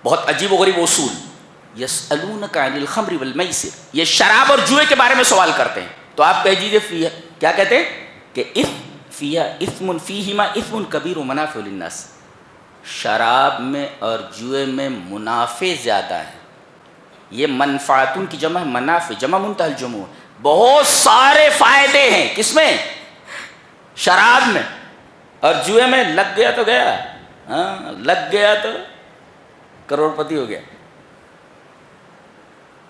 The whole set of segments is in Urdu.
بہت عجیب و غریب اصول. یسألونک عن الخمر والمیسر, یہ شراب اور جوئے کے بارے میں سوال کرتے ہیں. تو آپ کہہ دیجیے فیہا, کیا کہتے ہیں کہ فیہا اثم فیہما اثم کبیر ومنافع للناس, شراب میں اور جوئے میں منافع زیادہ ہیں. یہ منفعتن کی جمع ہے, منافع جمع منتہی الجموع, بہت سارے فائدے ہیں کس میں, شراب میں. اور جوئے میں لگ گیا تو گیا, ہاں لگ گیا تو کروڑ پتی ہو گیا.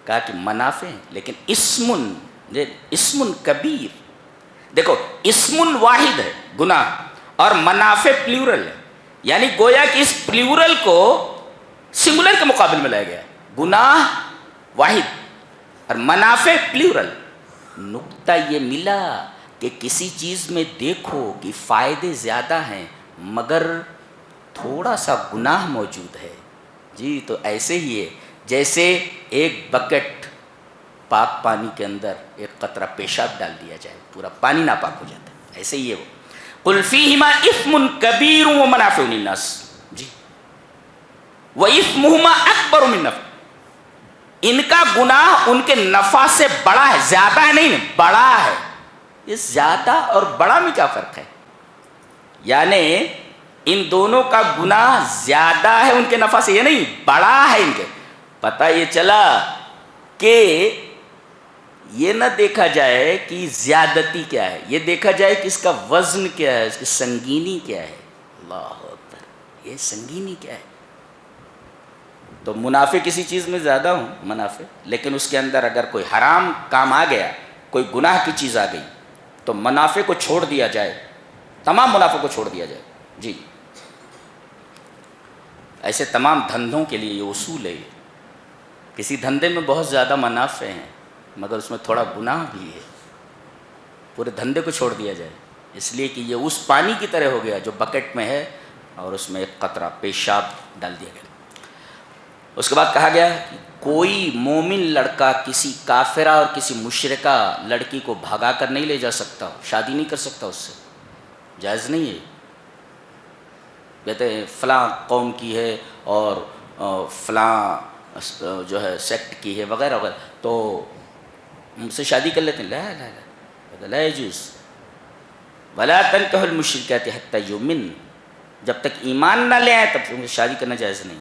کہا کہ منافع ہیں لیکن اسم کبیر. دیکھو اسم واحد ہے گناہ, اور منافع پلیورل ہے, یعنی گویا کہ اس پلیورل کو سنگولر کے مقابل میں لایا گیا. گناہ واحد اور منافع پلیورل. نقطہ یہ ملا کہ کسی چیز میں دیکھو کہ فائدے زیادہ ہیں مگر تھوڑا سا گناہ موجود ہے. جی تو ایسے ہی ہے جیسے ایک بکٹ پاک پانی کے اندر ایک قطرہ پیشاب ڈال دیا جائے پورا پانی ناپاک ہو جاتا ہے, ایسے ہی ہے وہ. قل فیہما اثم کبیر ومنافع للناس, جی وَإِثْمُهُمَا أَكْبَرُ مِن نَفْعِهِمَا, ان کا گناہ ان کے نفع سے بڑا ہے, زیادہ ہے نہیں, بڑا ہے. یہ زیادہ اور بڑا میں کیا فرق ہے؟ یعنی ان دونوں کا گناہ زیادہ ہے ان کے نفع سے, یہ نہیں بڑا ہے ان کے. پتہ یہ چلا کہ یہ نہ دیکھا جائے کہ زیادتی کیا ہے, یہ دیکھا جائے کہ اس کا وزن کیا ہے, اس کی سنگینی کیا ہے. اللہ اکبر, یہ سنگینی کیا ہے. تو منافع کسی چیز میں زیادہ ہوں منافع, لیکن اس کے اندر اگر کوئی حرام کام آ گیا, کوئی گناہ کی چیز آ گئی, تو منافع کو چھوڑ دیا جائے, تمام منافع کو چھوڑ دیا جائے. جی ایسے تمام دھندوں کے لیے یہ اصول ہے. کسی دھندے میں بہت زیادہ منافع ہیں مگر اس میں تھوڑا گناہ بھی ہے, پورے دھندے کو چھوڑ دیا جائے, اس لیے کہ یہ اس پانی کی طرح ہو گیا جو بکٹ میں ہے اور اس میں ایک قطرہ پیشاب ڈال دیا گیا. اس کے بعد کہا گیا کہ کوئی مومن لڑکا کسی کافرہ اور کسی مشرکہ لڑکی کو بھگا کر نہیں لے جا سکتا, شادی نہیں کر سکتا اس سے, جائز نہیں ہے. کہتے ہیں فلاں قوم کی ہے اور فلاں جو ہے سیکٹ کی ہے وغیرہ وغیرہ, تو ہم سے شادی کر لیتے ہیں. لا لا لا لا یجوز. ولا تنکحوا المشرکات حتی یؤمن, جب تک ایمان نہ لے آئے تب تک شادی کرنا جائز نہیں.